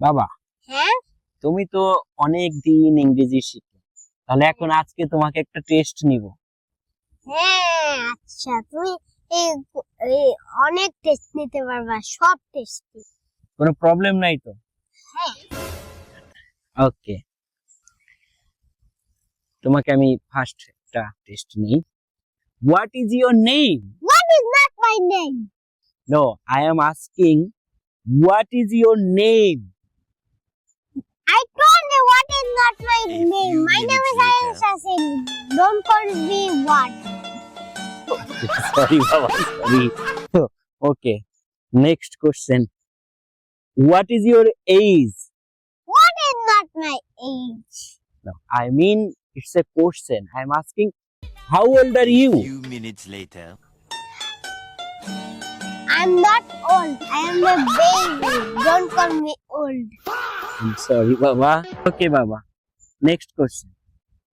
বাবা, হ্যাঁ তুমি তো অনেক দিন ইংরেজি শিখো, তাহলে এখন আজকে তোমাকে একটা টেস্ট নিব। হ্যাঁ আচ্ছা তুমি এই এই অনেক টেস্ট নিতে পারবা, সব টেস্ট। কোনো প্রবলেম নাই তো? হ্যাঁ ওকে, তোমাকে আমি ফার্স্ট একটা টেস্ট নিই। What is your name? what is not my name? No, I am asking what is your name? I told you what is not my name. My name is Ayush Asin. Don't call me what. Sorry বাবা, sorry. Okay, next question. What is your age? What is not my age? No, I mean it's a question. I'm asking how old are you? Few minutes later. I'm not old. I am a baby. Don't call me old. I'm sorry, Baba. Okay, Baba. Next question.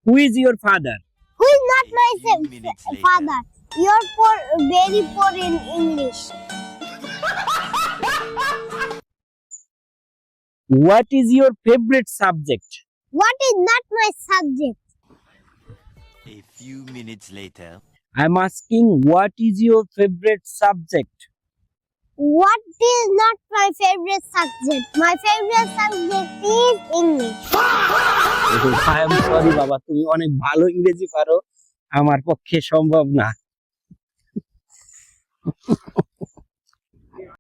Who is your father? Who is not my Few minutes later. father? You're poor, very poor in English. What is your favorite subject? What is not my subject? A few minutes later. I'm asking what is your favorite subject? What is not my favorite subject? My favorite subject is English. I am sorry, Baba. তুমি অনেক ভালো ইংরেজি পারো, আমার পক্ষে সম্ভব না।